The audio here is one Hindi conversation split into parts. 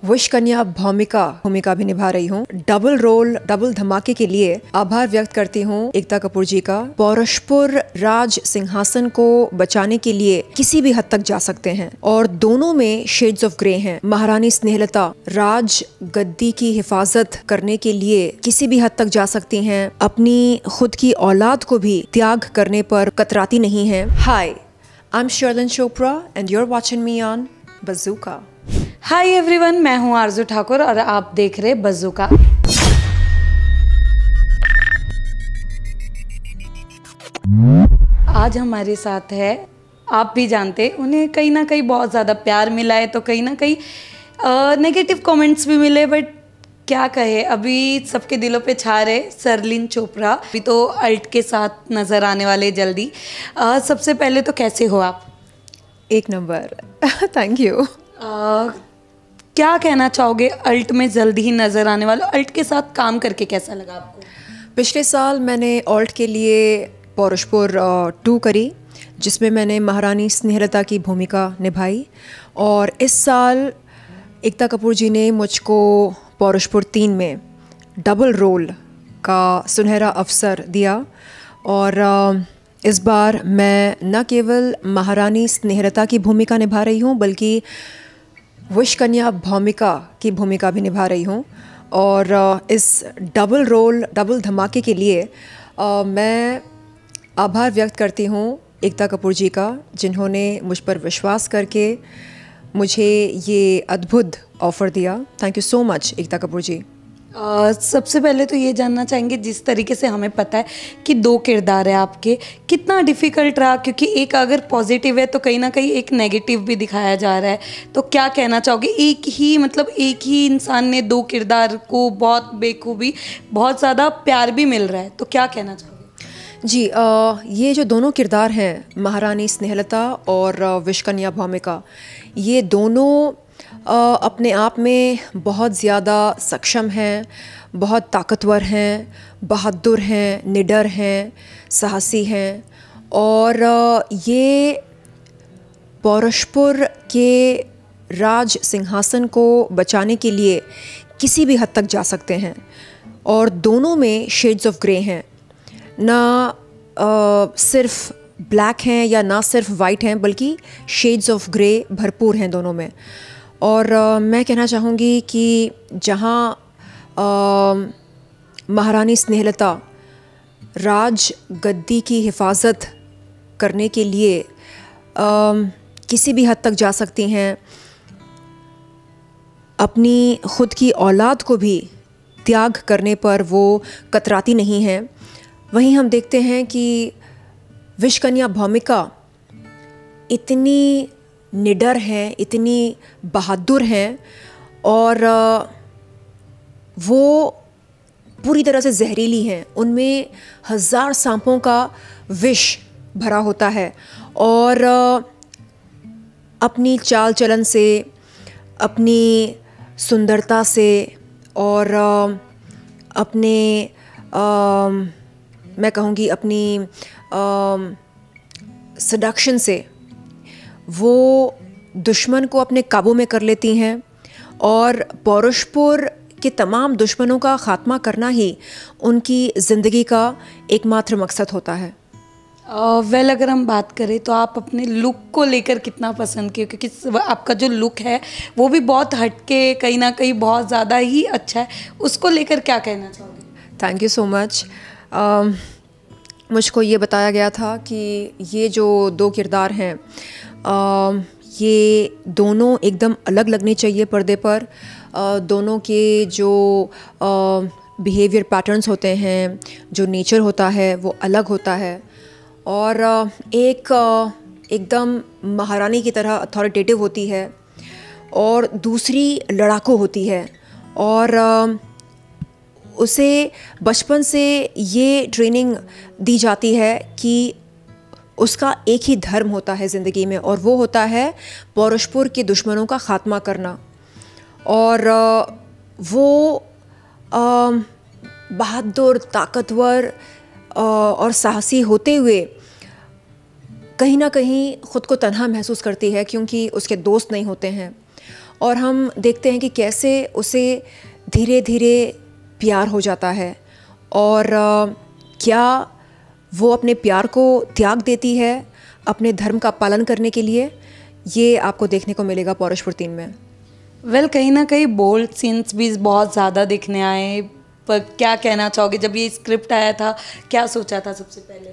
विश कन्या भूमिका भी निभा रही हूँ। डबल रोल, डबल धमाके के लिए आभार व्यक्त करती हूँ एकता कपूर जी का। पौरुषपुर राज सिंहासन को बचाने के लिए किसी भी हद तक जा सकते हैं और दोनों में शेड्स ऑफ ग्रे हैं। महारानी स्नेहलता राज गद्दी की हिफाजत करने के लिए किसी भी हद तक जा सकती हैं, अपनी खुद की औलाद को भी त्याग करने पर कतराती नहीं हैं। Hi, I am Sherlyn Chopra and you are watching me on Bazooka. Hi everyone, मैं हूं आरजू ठाकुर और आप देख रहे बज़ूका। आज हमारे साथ है, आप भी जानते उन्हें कहीं ना कहीं बहुत ज़्यादा प्यार मिला है, तो कहीं ना कहीं नेगेटिव कमेंट्स भी मिले, बट क्या कहे, अभी सबके दिलों पे छा रहे शर्लिन चोपड़ा। अभी तो अल्ट के साथ नज़र आने वाले जल्दी। सबसे पहले तो कैसे हो आप? एक नंबर। Thank you. क्या कहना चाहोगे अल्ट में जल्दी ही नज़र आने वाला, अल्ट के साथ काम करके कैसा लगा आपको? पिछले साल मैंने ऑल्ट के लिए पौरुषपुर 2 करी, जिसमें मैंने महारानी स्नेहलता की भूमिका निभाई, और इस साल एकता कपूर जी ने मुझको पौरुषपुर 3 में डबल रोल का सुनहरा अवसर दिया। और इस बार मैं न केवल महारानी स्नेहलता की भूमिका निभा रही हूँ, बल्कि विश कन्या भूमिका भी निभा रही हूँ। और इस डबल रोल, डबल धमाके के लिए मैं आभार व्यक्त करती हूँ एकता कपूर जी का, जिन्होंने मुझ पर विश्वास करके मुझे ये अद्भुत ऑफ़र दिया। Thank you so much Ekta Kapoor जी। सबसे पहले तो ये जानना चाहेंगे, जिस तरीके से हमें पता है कि 2 किरदार है आपके, कितना डिफ़िकल्ट रहा? क्योंकि एक अगर पॉजिटिव है तो कहीं ना कहीं एक नेगेटिव भी दिखाया जा रहा है, तो क्या कहना चाहोगे? एक ही इंसान ने 2 किरदार को बहुत बेखूबी, बहुत ज़्यादा प्यार भी मिल रहा है, तो क्या कहना चाहोगे? जी, ये जो दोनों किरदार हैं, महारानी स्नेहलता और विश कन्या भूमिका, ये दोनों अपने आप में बहुत ज़्यादा सक्षम हैं, बहुत ताकतवर हैं, बहादुर हैं, निडर हैं, साहसी हैं, और ये पौरुषपुर के राज सिंहासन को बचाने के लिए किसी भी हद तक जा सकते हैं, और दोनों में शेड्स ऑफ ग्रे हैं। ना सिर्फ ब्लैक हैं या ना सिर्फ वाइट हैं, बल्कि शेड्स ऑफ ग्रे भरपूर हैं दोनों में। और मैं कहना चाहूँगी कि जहाँ महारानी स्नेहलता राज गद्दी की हिफाजत करने के लिए किसी भी हद तक जा सकती हैं, अपनी खुद की औलाद को भी त्याग करने पर वो कतराती नहीं हैं, वहीं हम देखते हैं कि विश कन्या भूमिका इतनी निडर हैं, इतनी बहादुर हैं, और वो पूरी तरह से जहरीली हैं। उनमें 1000 सांपों का विष भरा होता है, और अपनी चाल चलन से, अपनी सुंदरता से, और अपने मैं कहूँगी अपनी सडक्शन से वो दुश्मन को अपने काबू में कर लेती हैं, और पौरुषपुर के तमाम दुश्मनों का ख़ात्मा करना ही उनकी ज़िंदगी का एकमात्र मकसद होता है। अगर हम बात करें तो आप अपने लुक को लेकर कितना पसंद किए? क्योंकि आपका जो लुक है वो भी बहुत हटके, कहीं ना कहीं बहुत ज़्यादा ही अच्छा है, उसको लेकर क्या कहना चाहोगे? Thank you so much. मुझको ये बताया गया था कि ये जो 2 किरदार हैं, ये दोनों एकदम अलग लगने चाहिए पर्दे पर। दोनों के जो बिहेवियर पैटर्न्स होते हैं, जो नेचर होता है, वो अलग होता है, और एक एकदम महारानी की तरह अथॉरिटेटिव होती है, और दूसरी लड़ाकू होती है, और उसे बचपन से ये ट्रेनिंग दी जाती है कि उसका एक ही धर्म होता है ज़िंदगी में, और वो होता है पौरुषपुर के दुश्मनों का ख़ात्मा करना। और वो बहादुर, ताकतवर और साहसी होते हुए कहीं ना कहीं ख़ुद को तन्हा महसूस करती है, क्योंकि उसके दोस्त नहीं होते हैं। और हम देखते हैं कि कैसे उसे धीरे धीरे प्यार हो जाता है और क्या वो अपने प्यार को त्याग देती है अपने धर्म का पालन करने के लिए, ये आपको देखने को मिलेगा पौरुषपुर 3 में। वेल कहीं ना कहीं बोल्ड सीन्स भी बहुत ज़्यादा दिखने आए, पर क्या कहना चाहोगे, जब ये स्क्रिप्ट आया था क्या सोचा था सबसे पहले?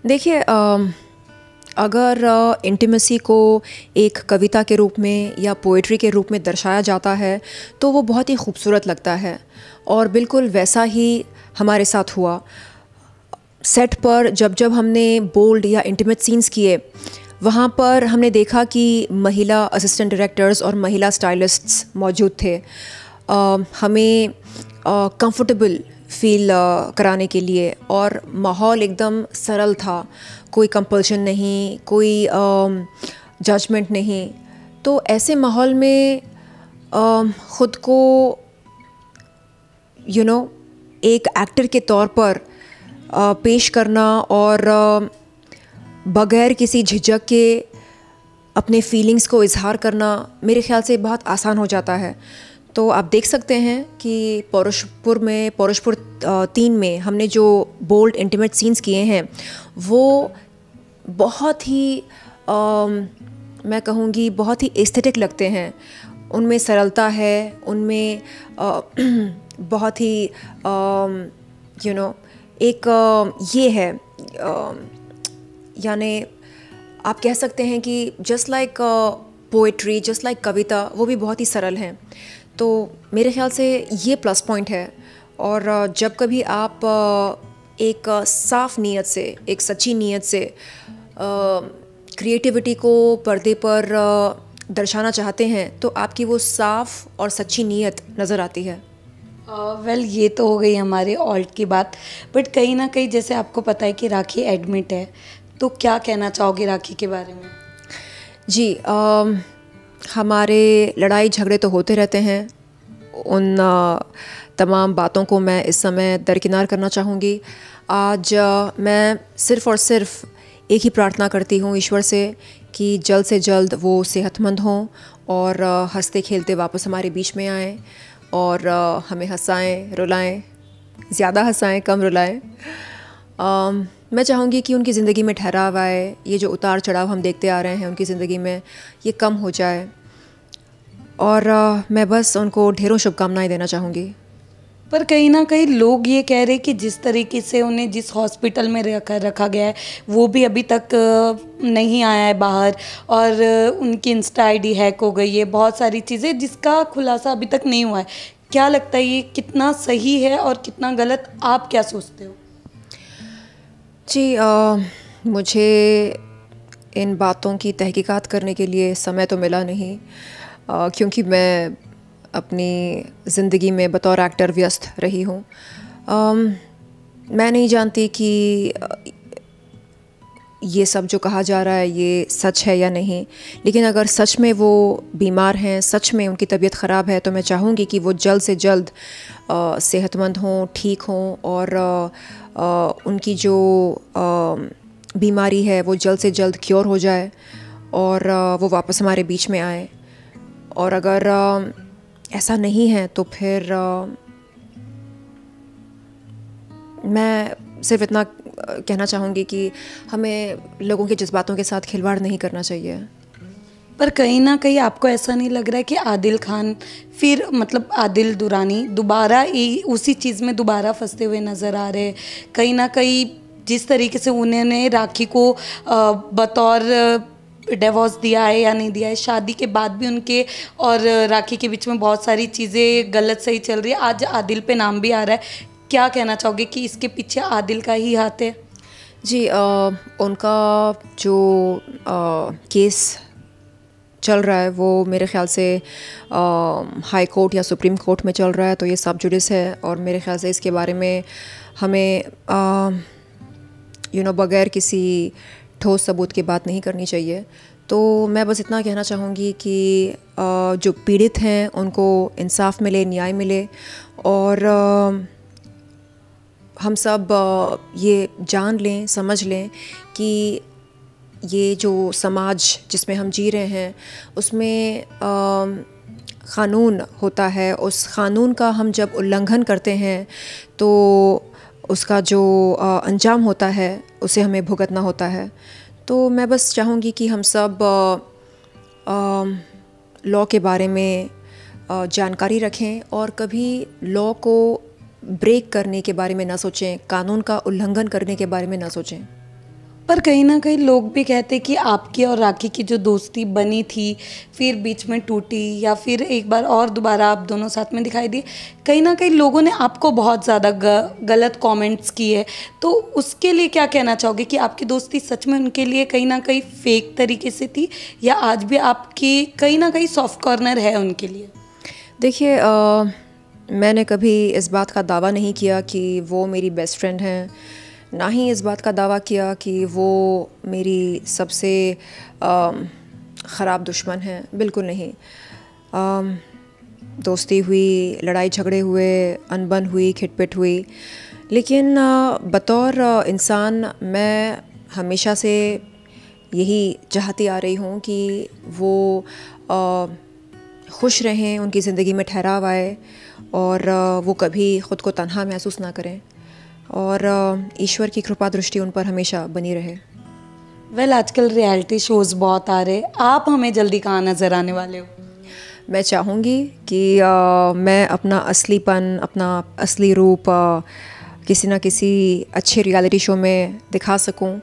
देखिए, अगर इंटीमेसी को एक कविता के रूप में या पोएट्री के रूप में दर्शाया जाता है तो वो बहुत ही खूबसूरत लगता है, और बिल्कुल वैसा ही हमारे साथ हुआ। सेट पर जब जब हमने बोल्ड या इंटीमेट सीन्स किए, वहाँ पर हमने देखा कि महिला असिस्टेंट डायरेक्टर्स और महिला स्टाइलिस्ट्स मौजूद थे हमें कंफर्टेबल फील कराने के लिए, और माहौल एकदम सरल था, कोई कंपल्शन नहीं, कोई जजमेंट नहीं। तो ऐसे माहौल में ख़ुद को एक एक्टर के तौर पर पेश करना और बग़ैर किसी झिझक के अपने फीलिंग्स को इजहार करना मेरे ख़्याल से बहुत आसान हो जाता है। तो आप देख सकते हैं कि पौरुषपुर 3 में हमने जो बोल्ड इंटीमेट सीन्स किए हैं वो बहुत ही मैं कहूँगी बहुत ही एस्थेटिक लगते हैं। उनमें सरलता है, उनमें बहुत ही एक ये है, यानी आप कह सकते हैं कि just like poetry, just like कविता, वो भी बहुत ही सरल हैं। तो मेरे ख़्याल से ये प्लस पॉइंट है। और जब कभी आप एक साफ़ नीयत से, एक सच्ची नीयत से क्रिएटिविटी को पर्दे पर दर्शाना चाहते हैं तो आपकी वो साफ़ और सच्ची नीयत नज़र आती है। वेल ये तो हो गई हमारे ऑल्ट की बात, बट कहीं ना कहीं जैसे आपको पता है कि राखी एडमिट है, तो क्या कहना चाहोगे राखी के बारे में? जी, हमारे लड़ाई झगड़े तो होते रहते हैं। उन तमाम बातों को मैं इस समय दरकिनार करना चाहूँगी। आज मैं सिर्फ़ और सिर्फ एक ही प्रार्थना करती हूँ ईश्वर से कि जल्द से जल्द वो सेहतमंद हों और हंसते खेलते वापस हमारे बीच में आएँ और हमें हंसाएं, रुलाएं, ज़्यादा हंसाएं, कम रुलाएं। मैं चाहूँगी कि उनकी ज़िंदगी में ठहराव आए, ये जो उतार चढ़ाव हम देखते आ रहे हैं उनकी ज़िंदगी में, ये कम हो जाए, और मैं बस उनको ढेरों शुभकामनाएं देना चाहूँगी। पर कहीं ना कहीं लोग ये कह रहे कि जिस तरीके से उन्हें जिस हॉस्पिटल में रखा गया है वो भी अभी तक नहीं आया है बाहर, और उनकी इंस्टा आईडी हैक हो गई है, बहुत सारी चीज़ें जिसका खुलासा अभी तक नहीं हुआ है। क्या लगता है ये कितना सही है और कितना गलत, आप क्या सोचते हो? जी, मुझे इन बातों की तहकीकात करने के लिए समय तो मिला नहीं, क्योंकि मैं अपनी ज़िंदगी में बतौर एक्टर व्यस्त रही हूँ। मैं नहीं जानती कि ये सब जो कहा जा रहा है ये सच है या नहीं, लेकिन अगर सच में वो बीमार हैं, सच में उनकी तबीयत ख़राब है, तो मैं चाहूँगी कि वो जल्द से जल्द सेहतमंद हों, ठीक हों, और उनकी जो बीमारी है वो जल्द से जल्द क्योर हो जाए और वो वापस हमारे बीच में आए। और अगर ऐसा नहीं है तो फिर मैं सिर्फ इतना कहना चाहूँगी कि हमें लोगों के जज्बातों के साथ खिलवाड़ नहीं करना चाहिए। पर कहीं ना कहीं आपको ऐसा नहीं लग रहा है कि आदिल खान फिर मतलब आदिल दुरानी दोबारा उसी चीज़ में दोबारा फंसते हुए नज़र आ रहे हैं? कहीं ना कहीं जिस तरीके से उन्होंने राखी को बतौर डिवोर्स दिया है या नहीं दिया है, शादी के बाद भी उनके और राखी के बीच में बहुत सारी चीज़ें गलत सही चल रही है, आज आदिल पे नाम भी आ रहा है, क्या कहना चाहोगे कि इसके पीछे आदिल का ही हाथ है? जी, उनका जो केस चल रहा है वो मेरे ख़्याल से हाई कोर्ट या सुप्रीम कोर्ट में चल रहा है, तो ये सब जुडिस है, और मेरे ख़्याल से इसके बारे में हमें बग़ैर किसी ठोस सबूत की बात नहीं करनी चाहिए। तो मैं बस इतना कहना चाहूँगी कि जो पीड़ित हैं उनको इंसाफ मिले, न्याय मिले, और हम सब ये जान लें, समझ लें कि ये जो समाज जिसमें हम जी रहे हैं उसमें क़ानून होता है, उस क़ानून का हम जब उल्लंघन करते हैं तो उसका जो अंजाम होता है उसे हमें भुगतना होता है। तो मैं बस चाहूँगी कि हम सब लॉ के बारे में जानकारी रखें और कभी लॉ को ब्रेक करने के बारे में ना सोचें, कानून का उल्लंघन करने के बारे में ना सोचें। पर कहीं ना कहीं लोग भी कहते कि आपकी और राखी की जो दोस्ती बनी थी फिर बीच में टूटी, या फिर एक बार और दोबारा आप दोनों साथ में दिखाई दिए, कहीं ना कहीं लोगों ने आपको बहुत ज़्यादा गलत कमेंट्स किए। तो उसके लिए क्या कहना चाहोगे कि आपकी दोस्ती सच में उनके लिए कहीं ना कहीं फेक तरीके से थी, या आज भी आपकी कहीं ना कहीं सॉफ्ट कॉर्नर है उनके लिए? देखिए, मैंने कभी इस बात का दावा नहीं किया कि वो मेरी बेस्ट फ्रेंड हैं, ना ही इस बात का दावा किया कि वो मेरी सबसे ख़राब दुश्मन हैं, बिल्कुल नहीं। दोस्ती हुई, लड़ाई झगड़े हुए, अनबन हुई, खिटपिट हुई, लेकिन बतौर इंसान मैं हमेशा से यही चाहती आ रही हूँ कि वो खुश रहें, उनकी ज़िंदगी में ठहराव आए और वो कभी ख़ुद को तन्हा महसूस ना करें, और ईश्वर की कृपा दृष्टि उन पर हमेशा बनी रहे। वेल, आजकल रियलिटी शोज़ बहुत आ रहे, आप हमें जल्दी कहाँ नज़र आने वाले हो? मैं चाहूँगी कि मैं अपना असलीपन, अपना असली रूप किसी न किसी अच्छे रियलिटी शो में दिखा सकूं,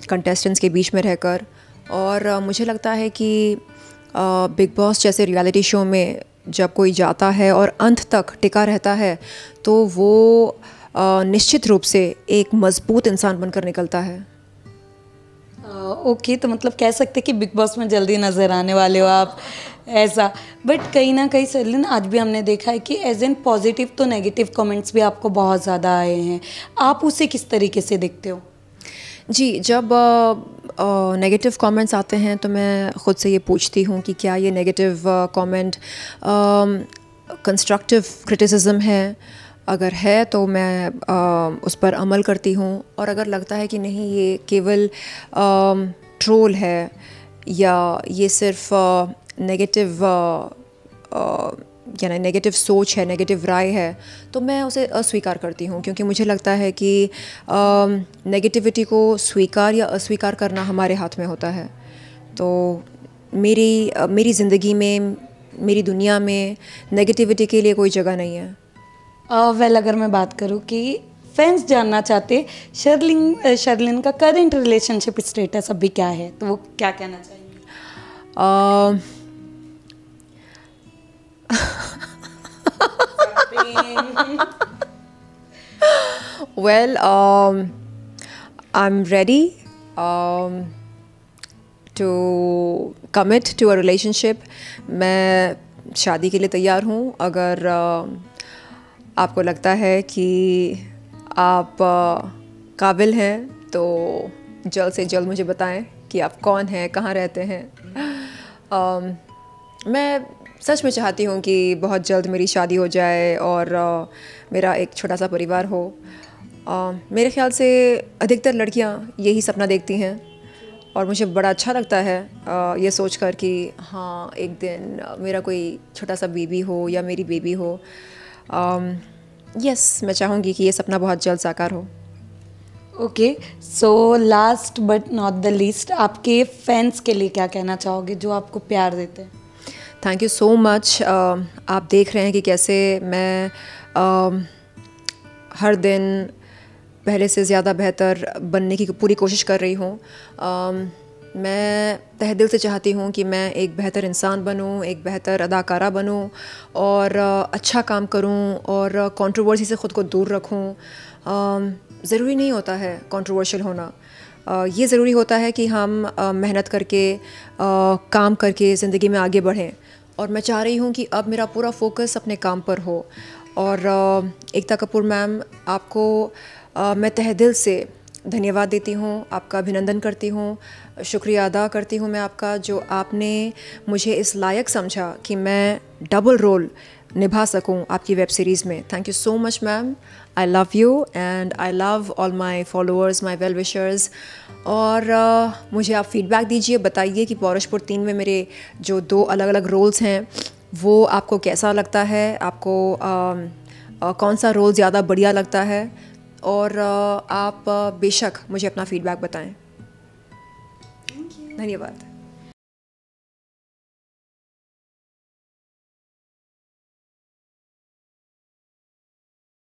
कंटेस्टेंट्स के बीच में रहकर। और मुझे लगता है कि बिग बॉस जैसे रियलिटी शो में जब कोई जाता है और अंत तक टिका रहता है तो वो निश्चित रूप से एक मज़बूत इंसान बनकर निकलता है। ओके, तो मतलब कह सकते कि बिग बॉस में जल्दी नज़र आने वाले हो आप, ऐसा। बट कहीं ना कहीं सरलिन, आज भी हमने देखा है कि एज एन पॉजिटिव तो नेगेटिव कमेंट्स भी आपको बहुत ज़्यादा आए हैं, आप उसे किस तरीके से देखते हो? जी, जब नेगेटिव कमेंट्स आते हैं तो मैं ख़ुद से ये पूछती हूँ कि क्या ये नेगेटिव कमेंट कंस्ट्रक्टिव क्रिटिसिज्म है। अगर है तो मैं उस पर अमल करती हूँ, और अगर लगता है कि नहीं ये केवल ट्रोल है या ये सिर्फ नेगेटिव यानी नेगेटिव सोच है, नेगेटिव राय है, तो मैं उसे अस्वीकार करती हूँ, क्योंकि मुझे लगता है कि नेगेटिविटी को स्वीकार या अस्वीकार करना हमारे हाथ में होता है। तो मेरी ज़िंदगी में, मेरी दुनिया में नेगेटिविटी के लिए कोई जगह नहीं है। वेल, अगर मैं बात करूँ कि फैंस जानना चाहते शर्लिन का करंट रिलेशनशिप स्टेटस अभी क्या है, तो वो क्या कहना चाहेंगे? Well, I'm ready to commit to a relationship. मैं शादी के लिए तैयार हूँ। अगर आपको लगता है कि आप काबिल हैं तो जल्द से जल्द मुझे बताएं कि आप कौन हैं, कहाँ रहते हैं। मैं सच में चाहती हूँ कि बहुत जल्द मेरी शादी हो जाए और मेरा एक छोटा सा परिवार हो। मेरे ख़्याल से अधिकतर लड़कियाँ यही सपना देखती हैं, और मुझे बड़ा अच्छा लगता है ये सोचकर कि हाँ, एक दिन मेरा कोई छोटा सा बेबी हो या मेरी बेबी हो। यस, मैं चाहूँगी कि ये सपना बहुत जल्द साकार हो। Okay, so last but not the least, आपके फैंस के लिए क्या कहना चाहोगे जो आपको प्यार देते हैं? Thank you so much. आप देख रहे हैं कि कैसे मैं हर दिन पहले से ज़्यादा बेहतर बनने की पूरी कोशिश कर रही हूँ। मैं तहे दिल से चाहती हूँ कि मैं एक बेहतर इंसान बनूँ, एक बेहतर अदाकारा बनूँ और अच्छा काम करूँ और कंट्रोवर्सी से ख़ुद को दूर रखूँ। ज़रूरी नहीं होता है कंट्रोवर्शियल होना, ये ज़रूरी होता है कि हम मेहनत करके काम करके ज़िंदगी में आगे बढ़ें। और मैं चाह रही हूँ कि अब मेरा पूरा फोकस अपने काम पर हो। और एकता कपूर मैम, आपको मैं तहे दिल से धन्यवाद देती हूँ, आपका अभिनंदन करती हूँ, शुक्रिया अदा करती हूँ मैं आपका, जो आपने मुझे इस लायक समझा कि मैं डबल रोल निभा सकूँ आपकी वेब सीरीज़ में। Thank you so much ma'am. I love you and I love all my followers, my well wishers. और मुझे आप फीडबैक दीजिए, बताइए कि पौरुषपुर 3 में मेरे जो 2 अलग अलग रोल्स हैं वो आपको कैसा लगता है, आपको कौन सा रोल ज़्यादा बढ़िया लगता है, और आप बेशक मुझे अपना फीडबैक बताएं। धन्यवाद।